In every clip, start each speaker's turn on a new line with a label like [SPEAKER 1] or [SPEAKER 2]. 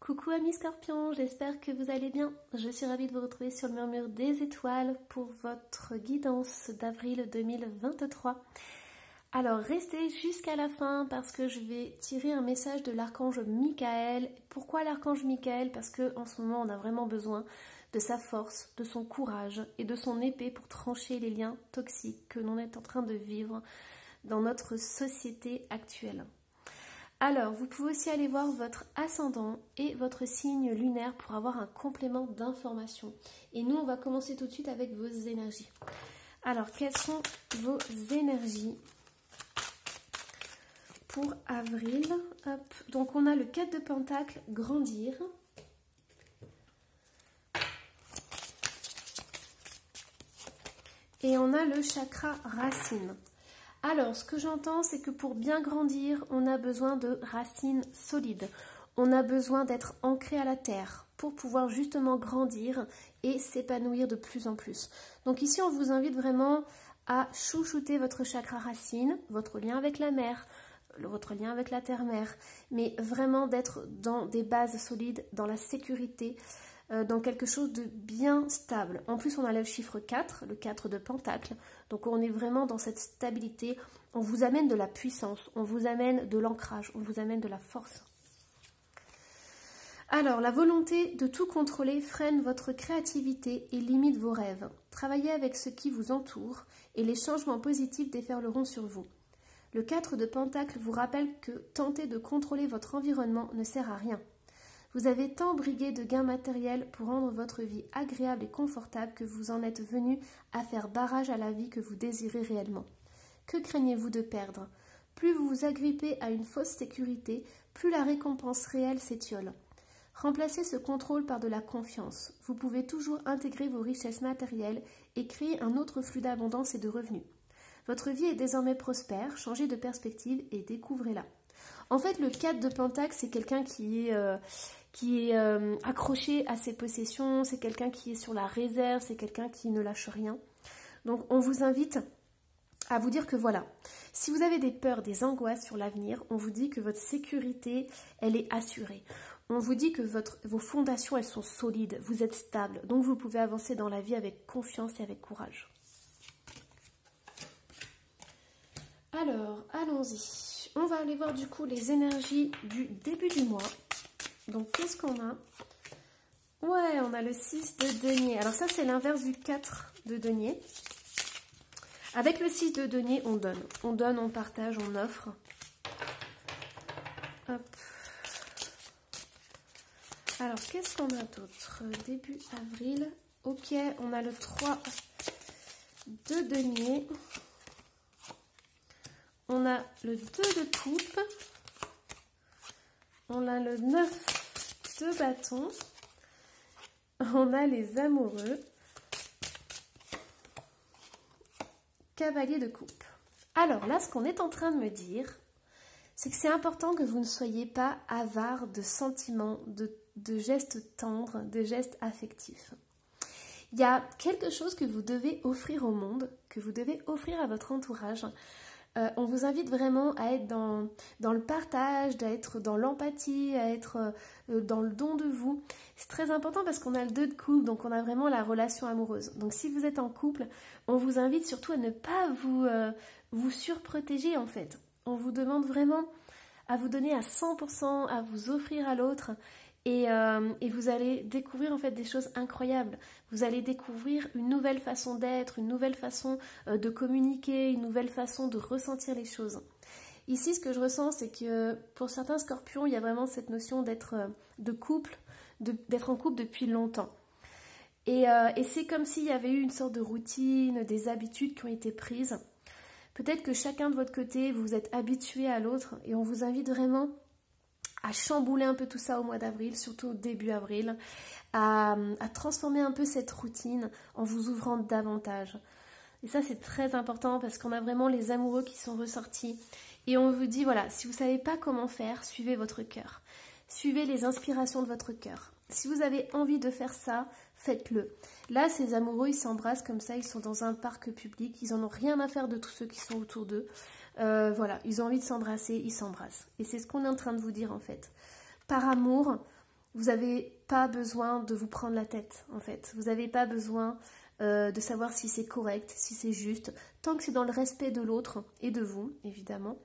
[SPEAKER 1] Coucou amis scorpions, j'espère que vous allez bien. Je suis ravie de vous retrouver sur le murmure des étoiles pour votre guidance d'avril 2023. Alors restez jusqu'à la fin parce que je vais tirer un message de l'archange Michael. Pourquoi l'archange Michael? Parce qu'en ce moment on a vraiment besoin de sa force, de son courage et de son épée pour trancher les liens toxiques que l'on est en train de vivre dans notre société actuelle. Alors, vous pouvez aussi aller voir votre ascendant et votre signe lunaire pour avoir un complément d'information. Et nous, on va commencer tout de suite avec vos énergies. Alors, quelles sont vos énergies pour avril? Hop. Donc, on a le 4 de Pentacle, grandir. Et on a le chakra racine. Alors, ce que j'entends, c'est que pour bien grandir, on a besoin de racines solides. On a besoin d'être ancré à la terre pour pouvoir justement grandir et s'épanouir de plus en plus. Donc ici, on vous invite vraiment à chouchouter votre chakra racine, votre lien avec la mer, votre lien avec la terre-mère, mais vraiment d'être dans des bases solides, dans la sécurité, dans quelque chose de bien stable. En plus, on a le chiffre 4, le 4 de Pentacle. Donc, on est vraiment dans cette stabilité. On vous amène de la puissance, on vous amène de l'ancrage, on vous amène de la force. Alors, la volonté de tout contrôler freine votre créativité et limite vos rêves. Travaillez avec ce qui vous entoure et les changements positifs déferleront sur vous. Le 4 de Pentacle vous rappelle que tenter de contrôler votre environnement ne sert à rien. Vous avez tant brigué de gains matériels pour rendre votre vie agréable et confortable que vous en êtes venu à faire barrage à la vie que vous désirez réellement. Que craignez-vous de perdre? Plus vous vous agrippez à une fausse sécurité, plus la récompense réelle s'étiole. Remplacez ce contrôle par de la confiance. Vous pouvez toujours intégrer vos richesses matérielles et créer un autre flux d'abondance et de revenus. Votre vie est désormais prospère, changez de perspective et découvrez-la. En fait, le 4 de Pentacle, c'est quelqu'un qui est accroché à ses possessions, c'est quelqu'un qui est sur la réserve, c'est quelqu'un qui ne lâche rien. Donc, on vous invite à vous dire que voilà, si vous avez des peurs, des angoisses sur l'avenir, on vous dit que votre sécurité, elle est assurée. On vous dit que vos fondations, elles sont solides, vous êtes stable. Donc, vous pouvez avancer dans la vie avec confiance et avec courage. Alors, allons-y. On va aller voir du coup les énergies du début du mois. Donc, qu'est-ce qu'on a? Ouais, on a le 6 de denier. Alors ça, c'est l'inverse du 4 de denier. Avec le 6 de denier, on donne. On donne, on partage, on offre. Hop. Alors, qu'est-ce qu'on a d'autre? Début avril. Ok, on a le 3 de denier. On a le 2 de coupe. On a le 9 de bâton. On a les amoureux. Cavalier de coupe. Alors là, ce qu'on est en train de me dire, c'est que c'est important que vous ne soyez pas avare de sentiments, de gestes tendres, de gestes affectifs. Il y a quelque chose que vous devez offrir au monde, que vous devez offrir à votre entourage. On vous invite vraiment à être dans le partage, à être dans l'empathie, à être dans le don de vous. C'est très important parce qu'on a le 2 de couple, donc on a vraiment la relation amoureuse. Donc si vous êtes en couple, on vous invite surtout à ne pas vous surprotéger en fait. On vous demande vraiment à vous donner à 100%, à vous offrir à l'autre. Et vous allez découvrir en fait des choses incroyables. Vous allez découvrir une nouvelle façon d'être, une nouvelle façon de communiquer, une nouvelle façon de ressentir les choses. Ici, ce que je ressens, c'est que pour certains scorpions, il y a vraiment cette notion d'être de couple, d'être en couple depuis longtemps. Et c'est comme s'il y avait eu une sorte de routine, des habitudes qui ont été prises. Peut-être que chacun de votre côté, vous êtes habitué à l'autre et on vous invite vraiment à chambouler un peu tout ça au mois d'avril, surtout au début avril, à transformer un peu cette routine en vous ouvrant davantage. Et ça, c'est très important parce qu'on a vraiment les amoureux qui sont ressortis. Et on vous dit, voilà, si vous ne savez pas comment faire, suivez votre cœur. Suivez les inspirations de votre cœur. Si vous avez envie de faire ça, faites-le. Là, ces amoureux, ils s'embrassent comme ça, ils sont dans un parc public, ils n'en ont rien à faire de tous ceux qui sont autour d'eux. Voilà, ils ont envie de s'embrasser, ils s'embrassent. Et c'est ce qu'on est en train de vous dire en fait. Par amour, vous n'avez pas besoin de vous prendre la tête, en fait. Vous n'avez pas besoin de savoir si c'est correct, si c'est juste. Tant que c'est dans le respect de l'autre et de vous, évidemment,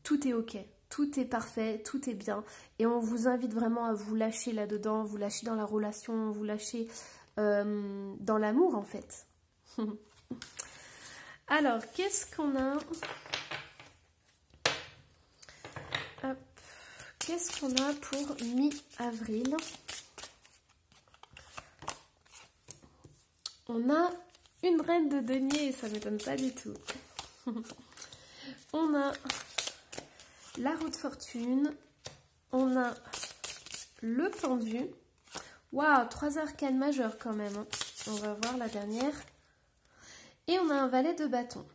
[SPEAKER 1] tout est ok. Tout est parfait, tout est bien. Et on vous invite vraiment à vous lâcher là-dedans, vous lâcher dans la relation, vous lâcher dans l'amour, en fait. Alors, qu'est-ce qu'on a? Hop. Qu'est-ce qu'on a pour mi-avril? On a une reine de denier, ça ne m'étonne pas du tout. On a la roue de fortune. On a le pendu. Waouh, 3 arcanes majeures quand même. Hein. On va voir la dernière. Et on a un valet de bâton.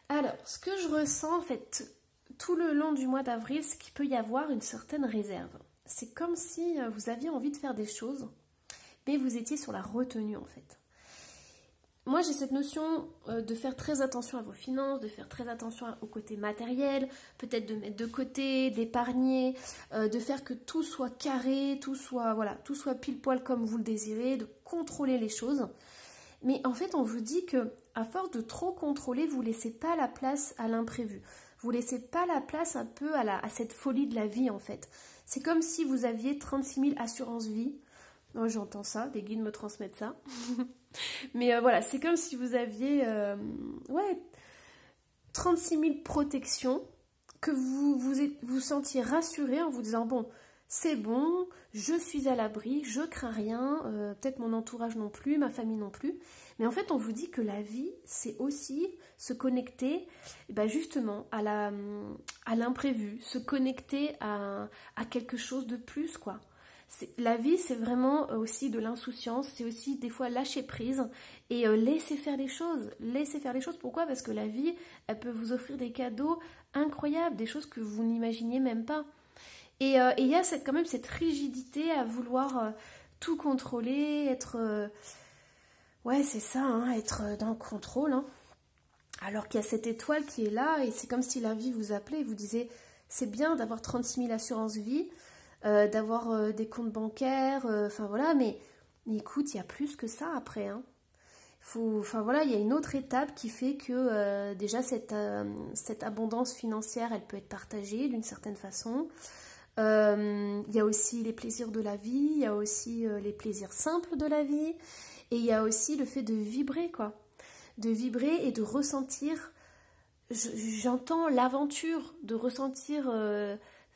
[SPEAKER 1] Alors, ce que je ressens en fait tout le long du mois d'avril, c'est qu'il peut y avoir une certaine réserve. C'est comme si vous aviez envie de faire des choses, mais vous étiez sur la retenue en fait. Moi, j'ai cette notion de faire très attention à vos finances, de faire très attention au côté matériel, peut-être de mettre de côté, d'épargner, de faire que tout soit carré, tout soit, voilà, tout soit pile poil comme vous le désirez, de contrôler les choses. Mais en fait, on vous dit que à force de trop contrôler, vous ne laissez pas la place à l'imprévu. Vous ne laissez pas la place un peu à cette folie de la vie, en fait. C'est comme si vous aviez 36 000 assurances vie. Oh, j'entends ça, les guides me transmettent ça. Mais voilà, c'est comme si vous aviez 36 000 protections, que vous sentiez rassuré en vous disant, bon, c'est bon, je suis à l'abri, je crains rien, peut-être mon entourage non plus, ma famille non plus. Mais en fait, on vous dit que la vie, c'est aussi se connecter justement à l'imprévu, se connecter à quelque chose de plus, quoi. La vie, c'est vraiment aussi de l'insouciance, c'est aussi des fois lâcher prise et laisser faire les choses. Laisser faire les choses, pourquoi? Parce que la vie, elle peut vous offrir des cadeaux incroyables, des choses que vous n'imaginiez même pas. Et il y a quand même cette rigidité à vouloir tout contrôler, être... ouais, c'est ça, hein, être dans le contrôle. Hein. Alors qu'il y a cette étoile qui est là, et c'est comme si la vie vous appelait et vous disait, c'est bien d'avoir 36 000 assurances vie, d'avoir des comptes bancaires, enfin voilà, mais écoute, il y a plus que ça après. Hein. Enfin voilà, il y a une autre étape qui fait que déjà cette abondance financière, elle peut être partagée d'une certaine façon. Il y a aussi les plaisirs de la vie, il y a aussi les plaisirs simples de la vie, et il y a aussi le fait de vibrer, quoi. De vibrer et de ressentir, j'entends l'aventure, de ressentir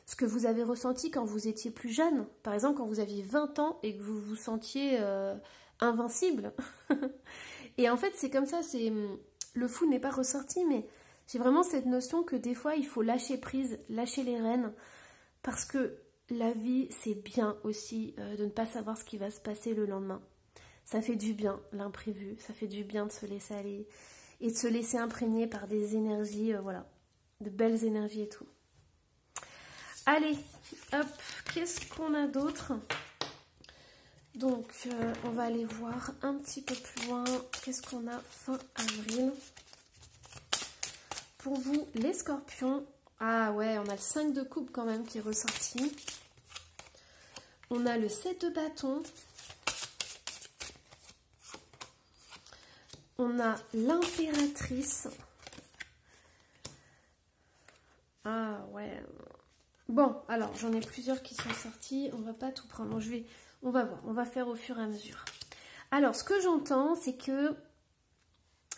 [SPEAKER 1] ce que vous avez ressenti quand vous étiez plus jeune. Par exemple, quand vous aviez 20 ans et que vous vous sentiez invincible. Et en fait, c'est comme ça, le fou n'est pas ressorti, mais j'ai vraiment cette notion que des fois, il faut lâcher prise, lâcher les rênes, parce que la vie, c'est bien aussi de ne pas savoir ce qui va se passer le lendemain. Ça fait du bien, l'imprévu. Ça fait du bien de se laisser aller et de se laisser imprégner par des énergies, voilà, de belles énergies et tout. Allez, hop, qu'est-ce qu'on a d'autre? Donc, on va aller voir un petit peu plus loin. Qu'est-ce qu'on a fin avril? Pour vous, les scorpions... Ah ouais, on a le 5 de coupe quand même qui est ressorti. On a le 7 de bâton. On a l'impératrice. Ah ouais. Bon, alors j'en ai plusieurs qui sont sortis. On va pas tout prendre. Bon, on va voir. On va faire au fur et à mesure. Alors, ce que j'entends, c'est que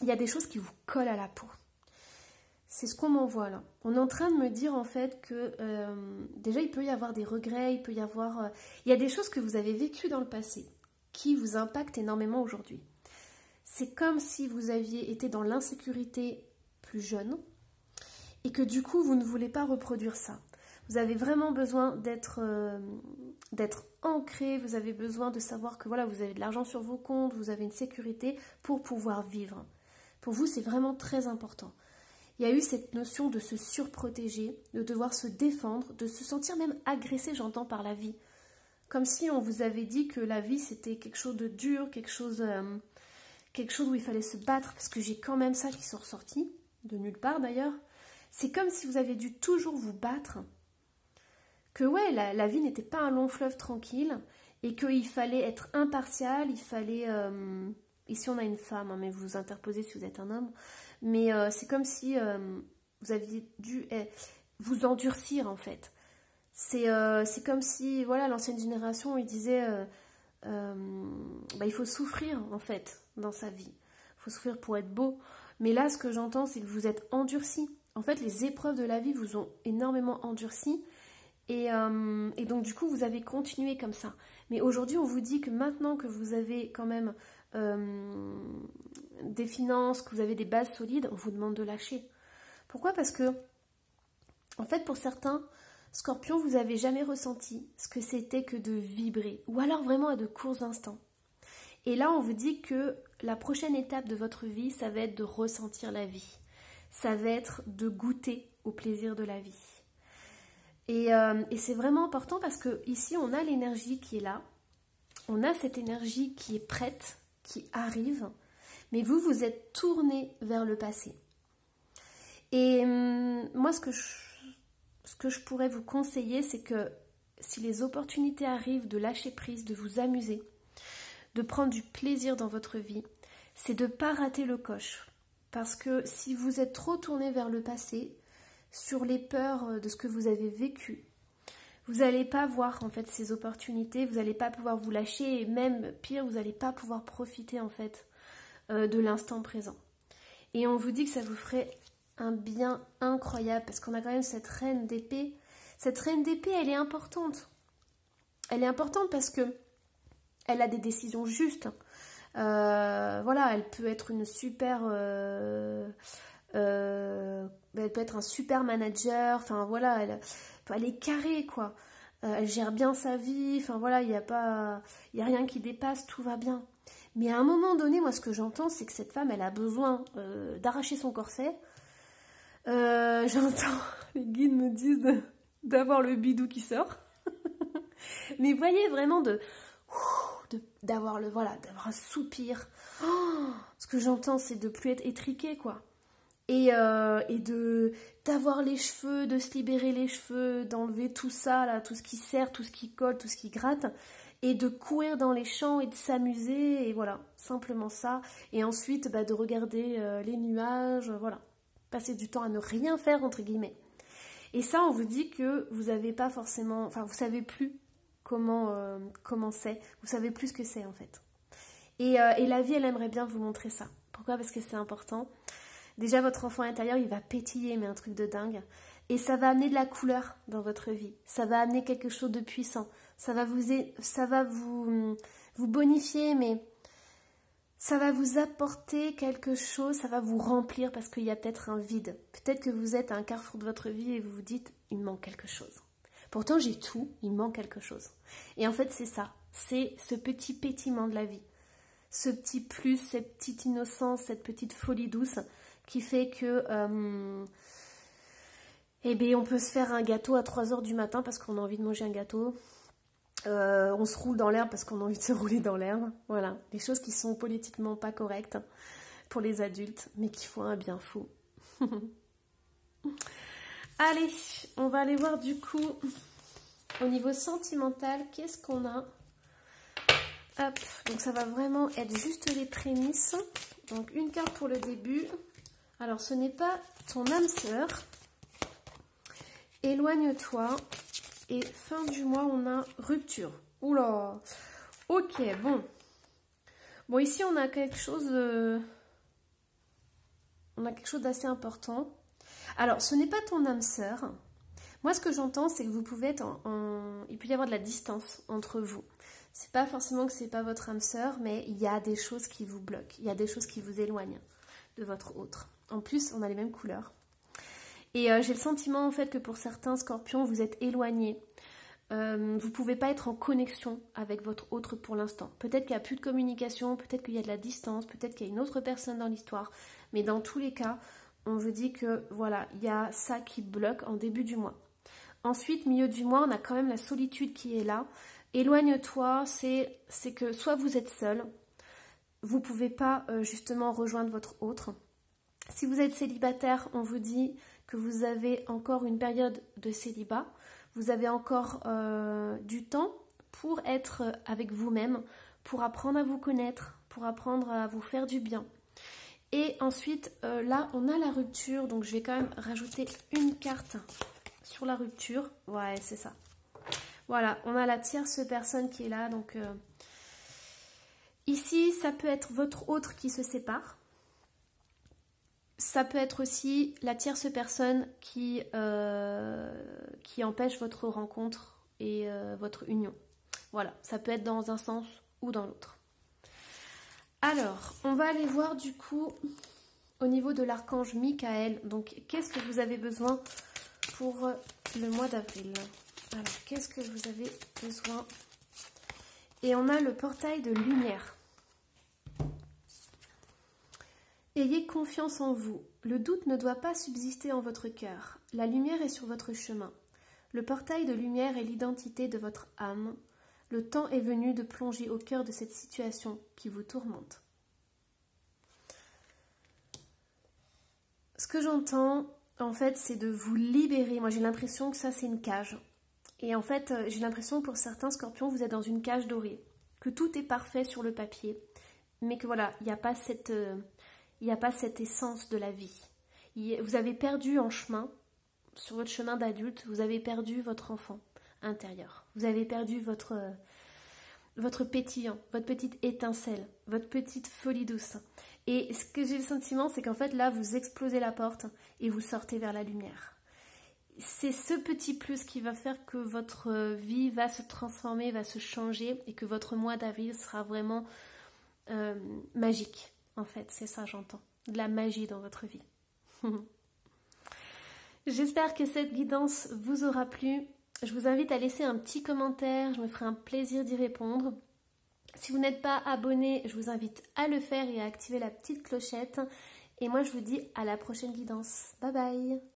[SPEAKER 1] il y a des choses qui vous collent à la peau. C'est ce qu'on m'envoie là. On est en train de me dire en fait que déjà il peut y avoir des regrets, il peut y avoir... il y a des choses que vous avez vécues dans le passé qui vous impactent énormément aujourd'hui. C'est comme si vous aviez été dans l'insécurité plus jeune et que du coup vous ne voulez pas reproduire ça. Vous avez vraiment besoin d'être ancré, vous avez besoin de savoir que voilà, vous avez de l'argent sur vos comptes, vous avez une sécurité pour pouvoir vivre. Pour vous, c'est vraiment très important. Il y a eu cette notion de se surprotéger, de devoir se défendre, de se sentir même agressé, j'entends, par la vie. Comme si on vous avait dit que la vie, c'était quelque chose de dur, quelque chose où il fallait se battre, parce que j'ai quand même ça qui sont ressortis, de nulle part d'ailleurs. C'est comme si vous avez dû toujours vous battre que ouais, la vie n'était pas un long fleuve tranquille et qu'il fallait être impartial, il fallait... ici on a une femme, hein, mais vous vous interposez si vous êtes un homme, mais c'est comme si vous aviez dû vous endurcir en fait. C'est comme si, voilà, l'ancienne génération, il disait, il faut souffrir en fait dans sa vie. Il faut souffrir pour être beau. Mais là, ce que j'entends, c'est que vous êtes endurci. En fait, les épreuves de la vie vous ont énormément endurci. Et donc, du coup, vous avez continué comme ça. Mais aujourd'hui, on vous dit que maintenant que vous avez quand même des finances, que vous avez des bases solides, on vous demande de lâcher. Pourquoi? Parce que, en fait, pour certains... Scorpion, vous n'avez jamais ressenti ce que c'était que de vibrer, ou alors vraiment à de courts instants. Et là, on vous dit que la prochaine étape de votre vie, ça va être de ressentir la vie. Ça va être de goûter au plaisir de la vie. Et c'est vraiment important parce que ici, on a l'énergie qui est là. On a cette énergie qui est prête, qui arrive. Mais vous, vous êtes tourné vers le passé. Et moi, ce que je pourrais vous conseiller, c'est que si les opportunités arrivent de lâcher prise, de vous amuser, de prendre du plaisir dans votre vie, c'est de ne pas rater le coche. Parce que si vous êtes trop tourné vers le passé, sur les peurs de ce que vous avez vécu, vous n'allez pas voir en fait ces opportunités, vous n'allez pas pouvoir vous lâcher et même pire, vous n'allez pas pouvoir profiter en fait de l'instant présent. Et on vous dit que ça vous ferait un bien incroyable parce qu'on a quand même cette reine d'épée. Cette reine d'épée, elle est importante. Elle est importante parce que elle a des décisions justes. Voilà, elle peut être une super... elle peut être un super manager. Enfin voilà, elle est carrée quoi. Elle gère bien sa vie. Enfin voilà, il n'y a rien qui dépasse, tout va bien. Mais à un moment donné, moi ce que j'entends, c'est que cette femme, elle a besoin d'arracher son corset. J'entends les guides me disent d'avoir le bidou qui sort. Mais voyez vraiment d'avoir d'avoir un soupir. Ce que j'entends, c'est de plus être étriqué quoi. Et d'avoir les cheveux, de se libérer les cheveux, d'enlever tout ça là, tout ce qui serre, tout ce qui colle, tout ce qui gratte, et de courir dans les champs et de s'amuser et voilà, simplement ça. Et ensuite de regarder les nuages, voilà. Passer du temps à ne rien faire entre guillemets. Et ça, on vous dit que vous n'avez pas forcément, enfin vous savez plus comment c'est, vous savez plus ce que c'est en fait. Et la vie, elle aimerait bien vous montrer ça. Pourquoi? Parce que c'est important. Déjà, votre enfant intérieur, il va pétiller, mais un truc de dingue. Et ça va amener de la couleur dans votre vie. Ça va amener quelque chose de puissant. Ça va vous bonifier, mais ça va vous apporter quelque chose, ça va vous remplir parce qu'il y a peut-être un vide. Peut-être que vous êtes à un carrefour de votre vie et vous vous dites, il me manque quelque chose. Pourtant, j'ai tout, il me manque quelque chose. Et en fait, c'est ça. C'est ce petit pétillement de la vie. Ce petit plus, cette petite innocence, cette petite folie douce qui fait que... on peut se faire un gâteau à 3h du matin parce qu'on a envie de manger un gâteau. On se roule dans l'herbe parce qu'on a envie de se rouler dans l'herbe. Voilà, des choses qui sont politiquement pas correctes pour les adultes, mais qui font un bien fou. Allez, on va aller voir du coup, au niveau sentimental, qu'est-ce qu'on a? Hop, donc ça va vraiment être juste les prémices. Donc une carte pour le début. Alors ce n'est pas ton âme sœur. Éloigne-toi. Et fin du mois, on a rupture. Oula. Ok, bon. Bon, ici, on a quelque chose d'assez important. Alors, ce n'est pas ton âme sœur. Moi, ce que j'entends, c'est que vous pouvez être il peut y avoir de la distance entre vous. C'est pas forcément que c'est pas votre âme sœur, mais il y a des choses qui vous bloquent. Il y a des choses qui vous éloignent de votre autre. En plus, on a les mêmes couleurs. Et j'ai le sentiment en fait que pour certains scorpions, vous êtes éloignés. Vous ne pouvez pas être en connexion avec votre autre pour l'instant. Peut-être qu'il n'y a plus de communication, peut-être qu'il y a de la distance, peut-être qu'il y a une autre personne dans l'histoire. Mais dans tous les cas, on vous dit que voilà, il y a ça qui bloque en début du mois. Ensuite, milieu du mois, on a quand même la solitude qui est là. Éloigne-toi, c'est que soit vous êtes seul, vous ne pouvez pas justement rejoindre votre autre. Si vous êtes célibataire, on vous dit que vous avez encore une période de célibat. Vous avez encore du temps pour être avec vous-même, pour apprendre à vous connaître, pour apprendre à vous faire du bien. Et ensuite, là, on a la rupture. Donc, je vais quand même rajouter une carte sur la rupture. Ouais, c'est ça. Voilà, on a la tierce personne qui est là. Donc, ici, ça peut être votre autre qui se sépare. Ça peut être aussi la tierce personne qui empêche votre rencontre et votre union. Voilà, ça peut être dans un sens ou dans l'autre. Alors, on va aller voir du coup au niveau de l'archange Michael. Donc, qu'est-ce que vous avez besoin pour le mois d'avril? Alors, qu'est-ce que vous avez besoin? Et on a le portail de lumière. Ayez confiance en vous. Le doute ne doit pas subsister en votre cœur. La lumière est sur votre chemin. Le portail de lumière est l'identité de votre âme. Le temps est venu de plonger au cœur de cette situation qui vous tourmente. Ce que j'entends, en fait, c'est de vous libérer. Moi, j'ai l'impression que ça, c'est une cage. Et en fait, j'ai l'impression que pour certains scorpions, vous êtes dans une cage dorée. Que tout est parfait sur le papier. Mais que voilà, il n'y a pas cette essence de la vie. Vous avez perdu en chemin, sur votre chemin d'adulte, vous avez perdu votre enfant intérieur. Vous avez perdu votre pétillant, votre petite étincelle, votre petite folie douce. Et ce que j'ai le sentiment, c'est qu'en fait, là, vous explosez la porte et vous sortez vers la lumière. C'est ce petit plus qui va faire que votre vie va se transformer, va se changer et que votre mois d'avril sera vraiment magique. En fait, c'est ça, j'entends. De la magie dans votre vie. J'espère que cette guidance vous aura plu. Je vous invite à laisser un petit commentaire. Je me ferai un plaisir d'y répondre. Si vous n'êtes pas abonné, je vous invite à le faire et à activer la petite clochette. Et moi, je vous dis à la prochaine guidance. Bye bye!